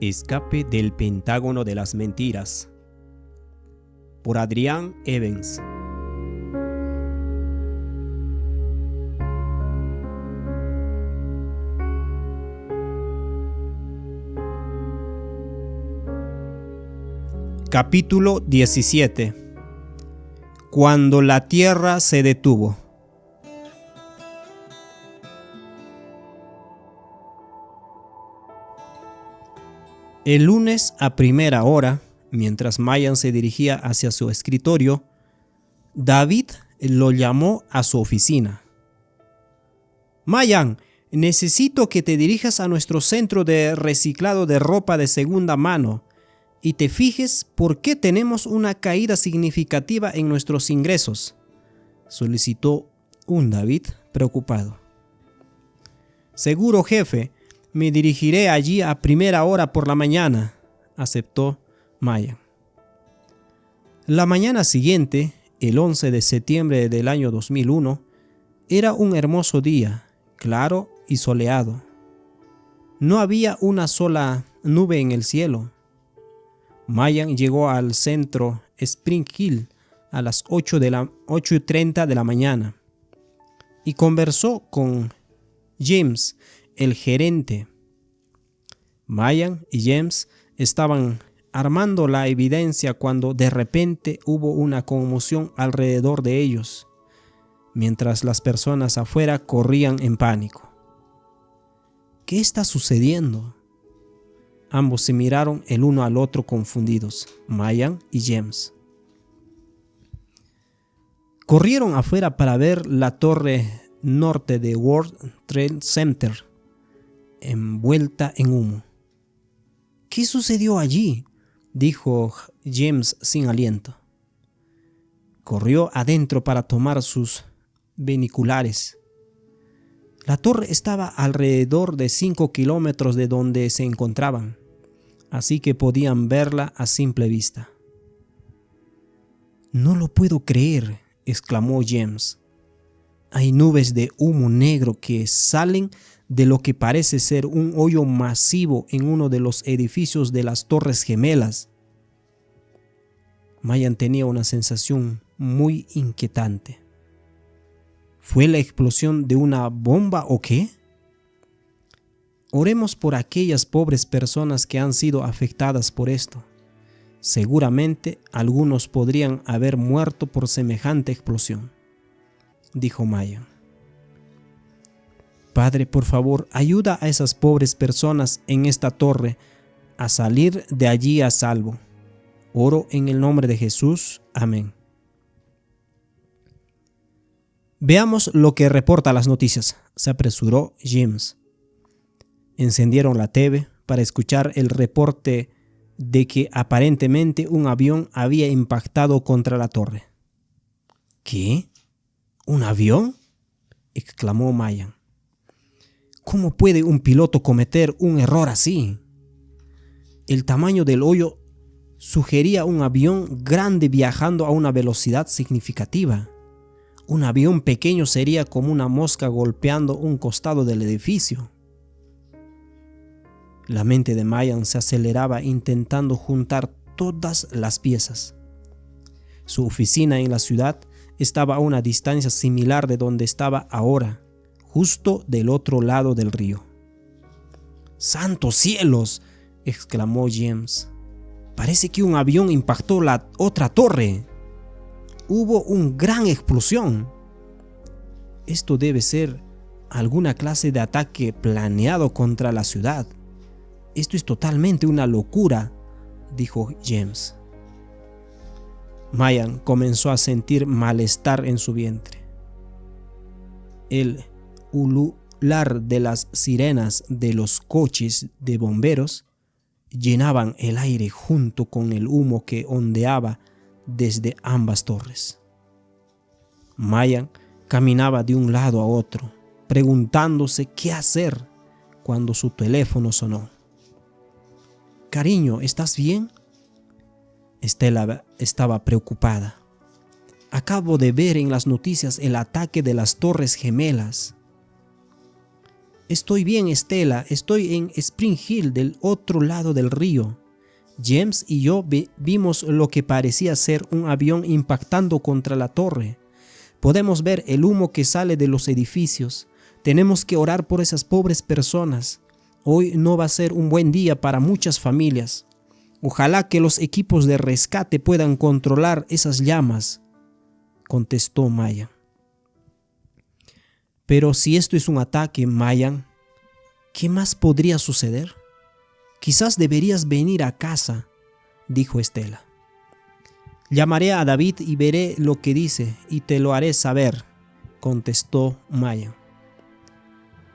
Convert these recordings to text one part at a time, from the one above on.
Escape del Pentágono de las Mentiras, por Adrian Evans. Capítulo 17. Cuando la tierra se detuvo. El lunes a primera hora, mientras Mayan se dirigía hacia su escritorio, David lo llamó a su oficina. Mayan, necesito que te dirijas a nuestro centro de reciclado de ropa de segunda mano y te fijes por qué tenemos una caída significativa en nuestros ingresos, solicitó un David preocupado. Seguro, jefe. Me dirigiré allí a primera hora por la mañana, aceptó Mayan. La mañana siguiente, el 11 de septiembre del año 2001, era un hermoso día, claro y soleado. No había una sola nube en el cielo. Mayan llegó al centro Spring Hill a las 8:30 de la mañana y conversó con James, el gerente. Mayan y James estaban armando la evidencia cuando de repente hubo una conmoción alrededor de ellos, mientras las personas afuera corrían en pánico. ¿Qué está sucediendo? Ambos se miraron el uno al otro confundidos, Mayan y James. Corrieron afuera para ver la torre norte de World Trade Center envuelta en humo. ¿Qué sucedió allí?, dijo James sin aliento. Corrió adentro para tomar sus binoculares. La torre estaba alrededor de 5 kilómetros de donde se encontraban, así que podían verla a simple vista. No lo puedo creer, exclamó James. Hay nubes de humo negro que salen de lo que parece ser un hoyo masivo en uno de los edificios de las Torres Gemelas. Mayan tenía una sensación muy inquietante. ¿Fue la explosión de una bomba o qué? Oremos por aquellas pobres personas que han sido afectadas por esto. Seguramente algunos podrían haber muerto por semejante explosión, dijo Mayan. Padre, por favor, ayuda a esas pobres personas en esta torre a salir de allí a salvo. Oro en el nombre de Jesús. Amén. Veamos lo que reporta las noticias, se apresuró James. Encendieron la TV para escuchar el reporte de que aparentemente un avión había impactado contra la torre. ¿Qué? ¿Un avión?, exclamó Mayan. ¿Cómo puede un piloto cometer un error así? El tamaño del hoyo sugería un avión grande viajando a una velocidad significativa. Un avión pequeño sería como una mosca golpeando un costado del edificio. La mente de Mayan se aceleraba intentando juntar todas las piezas. Su oficina en la ciudad estaba a una distancia similar de donde estaba ahora, justo del otro lado del río. ¡Santos cielos!, exclamó James. Parece que un avión impactó la otra torre. Hubo una gran explosión. Esto debe ser alguna clase de ataque planeado contra la ciudad. Esto es totalmente una locura, dijo James. Mayan comenzó a sentir malestar en su vientre. El ulular de las sirenas de los coches de bomberos llenaban el aire junto con el humo que ondeaba desde ambas torres. Mayan caminaba de un lado a otro, preguntándose qué hacer cuando su teléfono sonó. Cariño, ¿estás bien? Estela estaba preocupada. Acabo de ver en las noticias el ataque de las Torres Gemelas. Estoy bien, Estela. Estoy en Spring Hill, del otro lado del río. James y yo vimos lo que parecía ser un avión impactando contra la torre. Podemos ver el humo que sale de los edificios. Tenemos que orar por esas pobres personas. Hoy no va a ser un buen día para muchas familias. Ojalá que los equipos de rescate puedan controlar esas llamas, contestó Mayan. Pero si esto es un ataque, Mayan, ¿qué más podría suceder? Quizás deberías venir a casa, dijo Estela. Llamaré a David y veré lo que dice y te lo haré saber, contestó Mayan.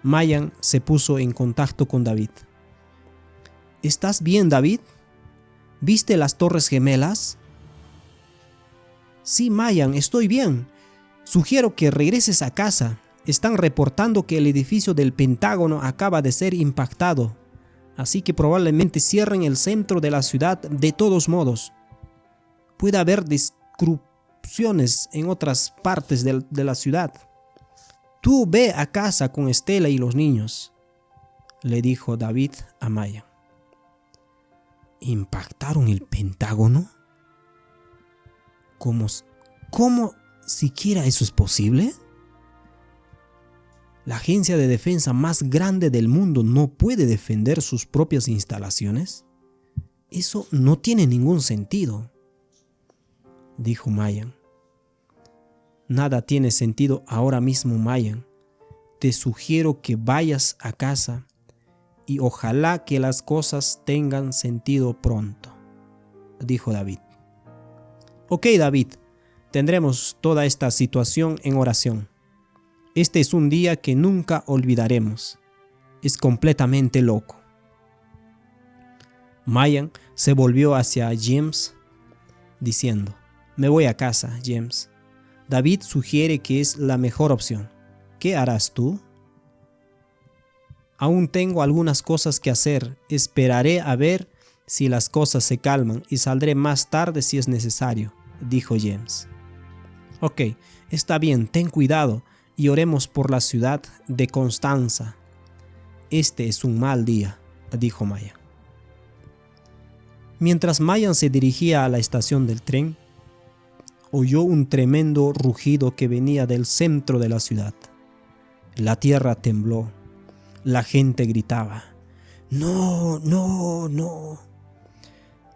Mayan se puso en contacto con David. ¿Estás bien, David? ¿Viste las Torres Gemelas? Sí, Mayan, estoy bien. Sugiero que regreses a casa. Están reportando que el edificio del Pentágono acaba de ser impactado, así que probablemente cierren el centro de la ciudad de todos modos. Puede haber disrupciones en otras partes de la ciudad. Tú ve a casa con Estela y los niños, le dijo David a Mayan. ¿Impactaron el Pentágono? ¿Cómo siquiera eso es posible? ¿La agencia de defensa más grande del mundo no puede defender sus propias instalaciones? Eso no tiene ningún sentido, dijo Mayan. Nada tiene sentido ahora mismo, Mayan. Te sugiero que vayas a casa y ojalá que las cosas tengan sentido pronto, dijo David. Ok, David, tendremos toda esta situación en oración. Este es un día que nunca olvidaremos. Es completamente loco. Mayan se volvió hacia James diciendo: me voy a casa, James. David sugiere que es la mejor opción. ¿Qué harás tú? Aún tengo algunas cosas que hacer. Esperaré a ver si las cosas se calman y saldré más tarde si es necesario, dijo James. Ok, está bien, ten cuidado y oremos por la ciudad de Constanza. Este es un mal día, dijo Mayan. Mientras Mayan se dirigía a la estación del tren, oyó un tremendo rugido que venía del centro de la ciudad. La tierra tembló. La gente gritaba: ¡No, no, no!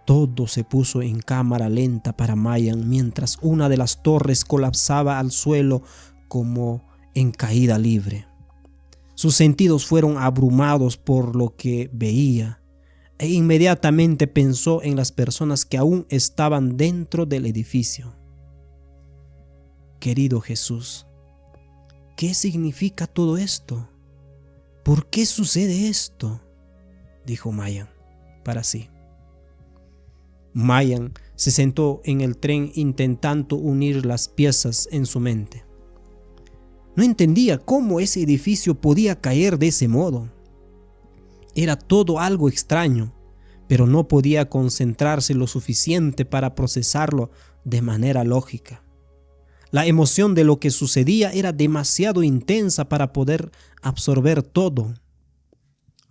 Todo se puso en cámara lenta para Mayan mientras una de las torres colapsaba al suelo como en caída libre. Sus sentidos fueron abrumados por lo que veía e inmediatamente pensó en las personas que aún estaban dentro del edificio. Querido Jesús, ¿qué significa todo esto? ¿Por qué sucede esto?, dijo Mayan para sí. Mayan se sentó en el tren intentando unir las piezas en su mente. No entendía cómo ese edificio podía caer de ese modo. Era todo algo extraño, pero no podía concentrarse lo suficiente para procesarlo de manera lógica. La emoción de lo que sucedía era demasiado intensa para poder absorber todo.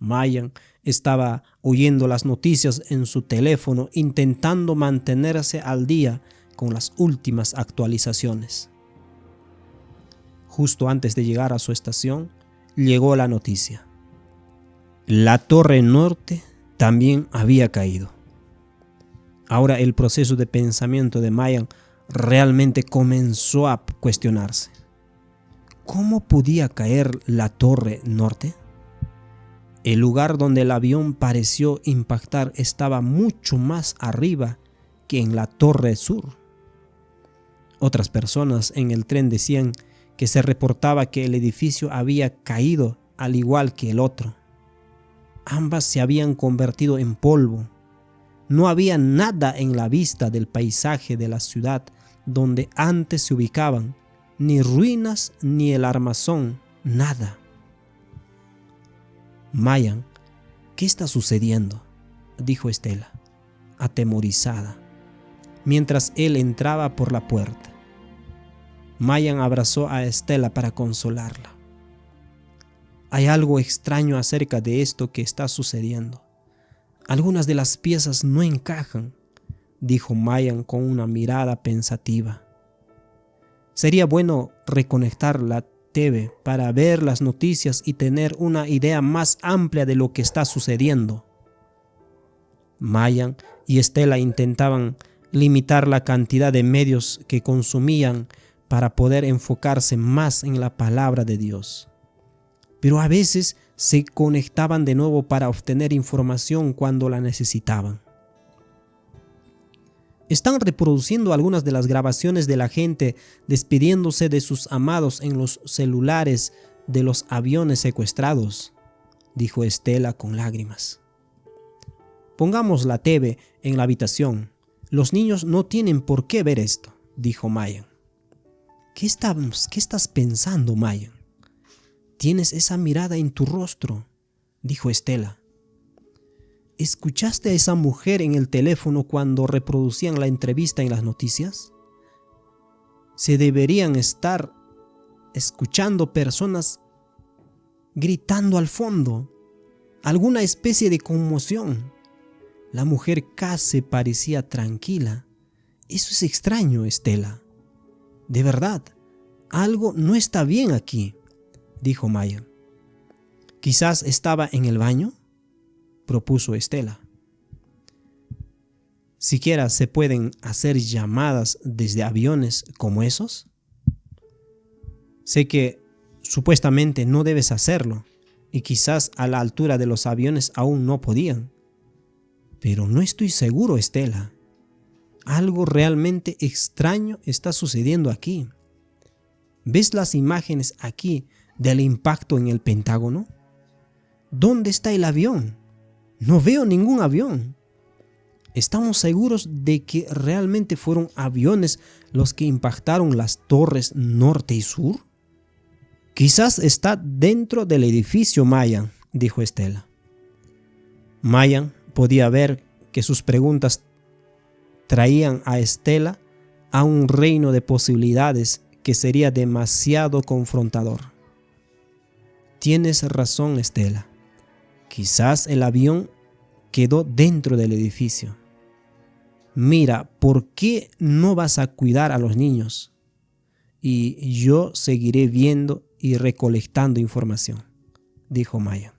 Mayan estaba oyendo las noticias en su teléfono, intentando mantenerse al día con las últimas actualizaciones. Justo antes de llegar a su estación, llegó la noticia. La torre norte también había caído. Ahora el proceso de pensamiento de Mayan realmente comenzó a cuestionarse. ¿Cómo podía caer la torre norte? El lugar donde el avión pareció impactar estaba mucho más arriba que en la torre sur. Otras personas en el tren decían que se reportaba que el edificio había caído al igual que el otro. Ambas se habían convertido en polvo. No había nada en la vista del paisaje de la ciudad donde antes se ubicaban, ni ruinas ni el armazón, nada. Mayan, ¿qué está sucediendo?, dijo Estela, atemorizada, mientras él entraba por la puerta. Mayan abrazó a Estela para consolarla. Hay algo extraño acerca de esto que está sucediendo. Algunas de las piezas no encajan, dijo Mayan con una mirada pensativa. Sería bueno reconectar la TV para ver las noticias y tener una idea más amplia de lo que está sucediendo. Mayan y Estela intentaban limitar la cantidad de medios que consumían para poder enfocarse más en la palabra de Dios. Pero a veces se conectaban de nuevo para obtener información cuando la necesitaban. Están reproduciendo algunas de las grabaciones de la gente despidiéndose de sus amados en los celulares de los aviones secuestrados, dijo Estela con lágrimas. Pongamos la TV en la habitación. Los niños no tienen por qué ver esto, dijo Mayan. ¿Qué estás pensando, Mayan? Tienes esa mirada en tu rostro, dijo Estela. ¿Escuchaste a esa mujer en el teléfono cuando reproducían la entrevista en las noticias? Se deberían estar escuchando personas gritando al fondo, alguna especie de conmoción. La mujer casi parecía tranquila. Eso es extraño, Estela. De verdad, algo no está bien aquí, dijo Mayan. ¿Quizás estaba en el baño?, propuso Estela. ¿Siquiera se pueden hacer llamadas desde aviones como esos? Sé que supuestamente no debes hacerlo y quizás a la altura de los aviones aún no podían. Pero no estoy seguro, Estela. Algo realmente extraño está sucediendo aquí. ¿Ves las imágenes aquí del impacto en el Pentágono? ¿Dónde está el avión? No veo ningún avión. ¿Estamos seguros de que realmente fueron aviones los que impactaron las torres norte y sur? Quizás está dentro del edificio, Mayan, dijo Estela. Mayan podía ver que sus preguntas traían a Estela a un reino de posibilidades que sería demasiado confrontador. Tienes razón, Estela. Quizás el avión quedó dentro del edificio. Mira, ¿por qué no vas a cuidar a los niños? Y yo seguiré viendo y recolectando información, dijo Mayan.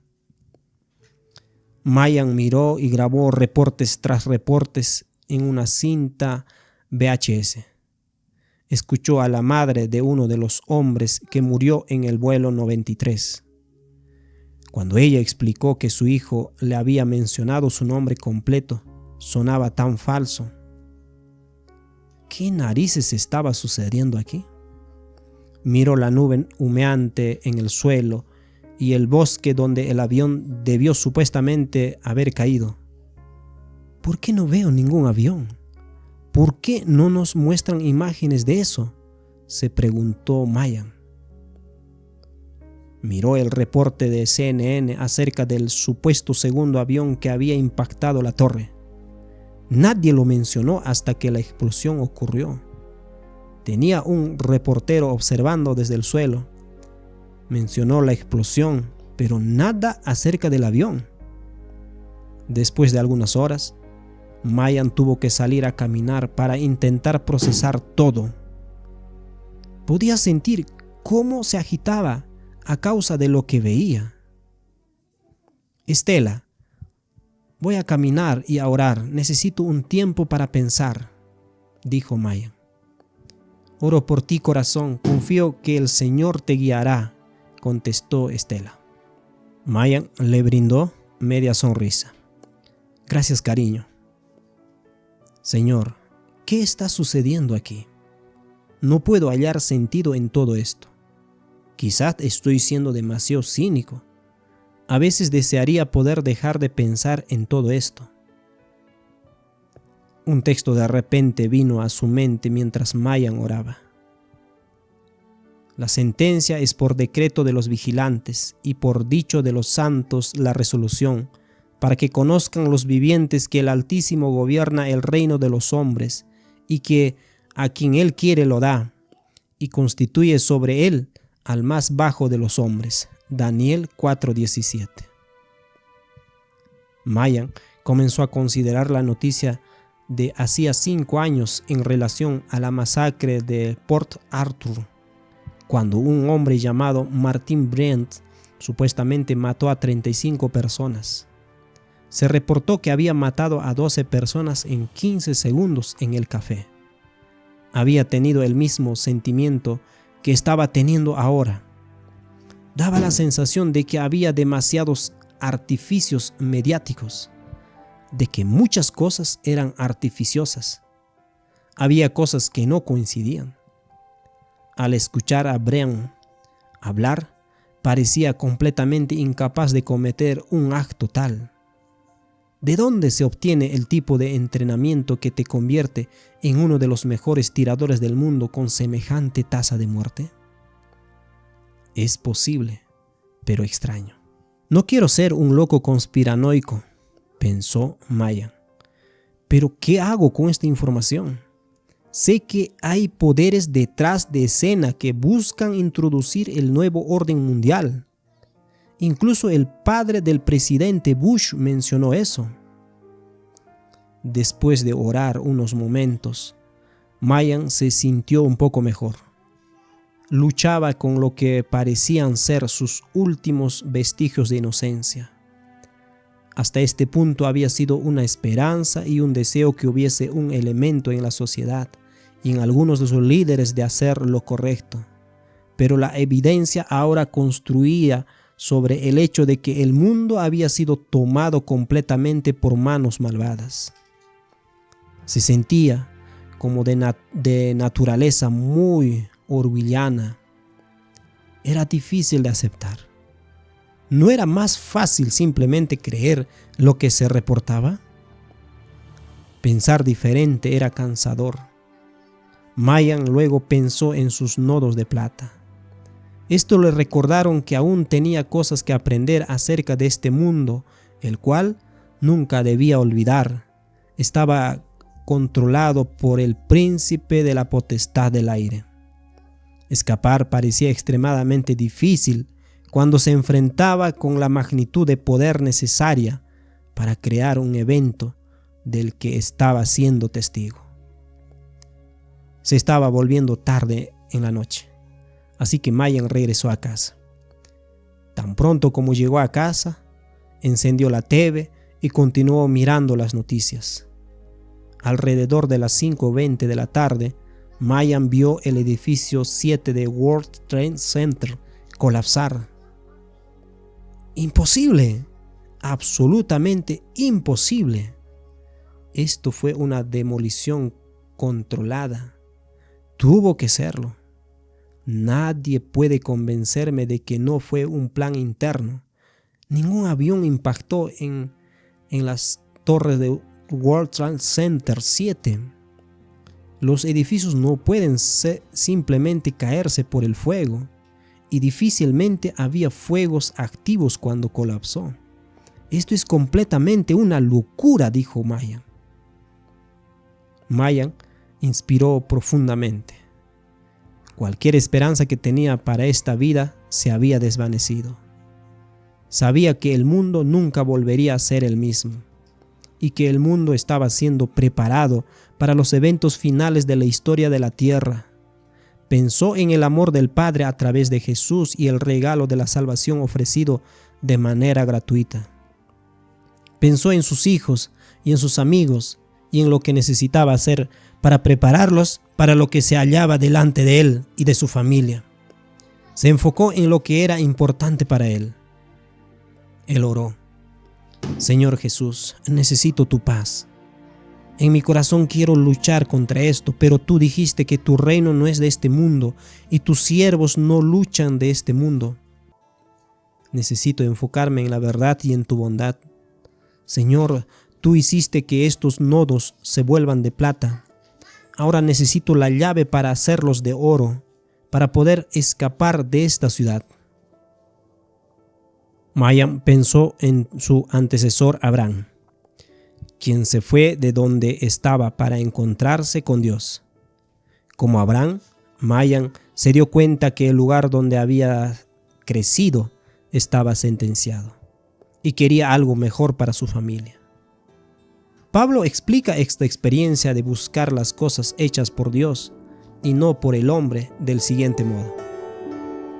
Mayan miró y grabó reportes tras reportes en una cinta VHS. Escuchó a la madre de uno de los hombres que murió en el vuelo 93. Cuando ella explicó que su hijo le había mencionado su nombre completo, sonaba tan falso. ¿Qué narices estaba sucediendo aquí? Miró la nube humeante en el suelo y el bosque donde el avión debió supuestamente haber caído. ¿Por qué no veo ningún avión? ¿Por qué no nos muestran imágenes de eso?, se preguntó Mayan. Miró el reporte de CNN acerca del supuesto segundo avión que había impactado la torre. Nadie lo mencionó hasta que la explosión ocurrió. Tenía un reportero observando desde el suelo. Mencionó la explosión, pero nada acerca del avión. Después de algunas horas, Mayan tuvo que salir a caminar para intentar procesar todo. Podía sentir cómo se agitaba a causa de lo que veía. Estela, voy a caminar y a orar. Necesito un tiempo para pensar, dijo Mayan. Oro por ti, corazón. Confío que el Señor te guiará, contestó Estela. Mayan le brindó media sonrisa. Gracias, cariño. Señor, ¿qué está sucediendo aquí? No puedo hallar sentido en todo esto. Quizás estoy siendo demasiado cínico. A veces desearía poder dejar de pensar en todo esto. Un texto de repente vino a su mente mientras Mayan oraba. La sentencia es por decreto de los vigilantes y por dicho de los santos la resolución, para que conozcan los vivientes que el Altísimo gobierna el reino de los hombres y que a quien Él quiere lo da y constituye sobre él al más bajo de los hombres, Daniel 4:17. Mayan comenzó a considerar la noticia de hacía 5 años en relación a la masacre de Port Arthur, cuando un hombre llamado Martin Brent supuestamente mató a 35 personas. Se reportó que había matado a 12 personas en 15 segundos en el café. Había tenido el mismo sentimiento que estaba teniendo ahora. Daba la sensación de que había demasiados artificios mediáticos, de que muchas cosas eran artificiosas. Había cosas que no coincidían. Al escuchar a Brian hablar, parecía completamente incapaz de cometer un acto tal. ¿De dónde se obtiene el tipo de entrenamiento que te convierte en uno de los mejores tiradores del mundo con semejante tasa de muerte? Es posible, pero extraño. No quiero ser un loco conspiranoico, pensó Mayan. Pero ¿qué hago con esta información? Sé que hay poderes detrás de escena que buscan introducir el nuevo orden mundial. Incluso el padre del presidente Bush mencionó eso. Después de orar unos momentos, Mayan se sintió un poco mejor. Luchaba con lo que parecían ser sus últimos vestigios de inocencia. Hasta este punto había sido una esperanza y un deseo que hubiese un elemento en la sociedad y en algunos de sus líderes de hacer lo correcto. Pero la evidencia ahora construía sobre el hecho de que el mundo había sido tomado completamente por manos malvadas. Se sentía como de naturaleza muy orwelliana. Era difícil de aceptar. ¿No era más fácil simplemente creer lo que se reportaba? Pensar diferente era cansador. Mayan luego pensó en sus nodos de plata. Esto le recordaron que aún tenía cosas que aprender acerca de este mundo, el cual nunca debía olvidar. Estaba controlado por el príncipe de la potestad del aire. Escapar parecía extremadamente difícil cuando se enfrentaba con la magnitud de poder necesaria para crear un evento del que estaba siendo testigo. Se estaba volviendo tarde en la noche, así que Mayan regresó a casa. Tan pronto como llegó a casa, encendió la TV y continuó mirando las noticias. Alrededor de las 5:20 de la tarde, Mayan vio el edificio 7 de World Trade Center colapsar. ¡Imposible! Absolutamente imposible. Esto fue una demolición controlada. Tuvo que serlo. Nadie puede convencerme de que no fue un plan interno. Ningún avión impactó en las torres de World Trade Center 7. Los edificios no pueden simplemente caerse por el fuego, y difícilmente había fuegos activos cuando colapsó. Esto es completamente una locura, dijo Mayan. Mayan inspiró profundamente. Cualquier esperanza que tenía para esta vida se había desvanecido. Sabía que el mundo nunca volvería a ser el mismo, y que el mundo estaba siendo preparado para los eventos finales de la historia de la tierra. Pensó en el amor del Padre a través de Jesús y el regalo de la salvación ofrecido de manera gratuita. Pensó en sus hijos y en sus amigos y en lo que necesitaba hacer para prepararlos para lo que se hallaba delante de él y de su familia. Se enfocó en lo que era importante para él. Él oró: Señor Jesús, necesito tu paz. En mi corazón quiero luchar contra esto, pero tú dijiste que tu reino no es de este mundo y tus siervos no luchan de este mundo. Necesito enfocarme en la verdad y en tu bondad. Señor, tú hiciste que estos nodos se vuelvan de plata. Ahora necesito la llave para hacerlos de oro, para poder escapar de esta ciudad. Mayan pensó en su antecesor Abraham, quien se fue de donde estaba para encontrarse con Dios. Como Abraham, Mayan se dio cuenta que el lugar donde había crecido estaba sentenciado y quería algo mejor para su familia. Pablo explica esta experiencia de buscar las cosas hechas por Dios y no por el hombre del siguiente modo.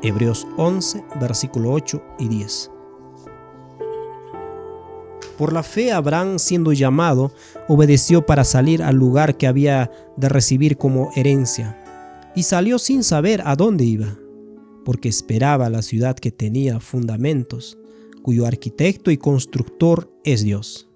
Hebreos 11, versículo 8 y 10. Por la fe, Abraham, siendo llamado, obedeció para salir al lugar que había de recibir como herencia, y salió sin saber a dónde iba, porque esperaba la ciudad que tenía fundamentos, cuyo arquitecto y constructor es Dios.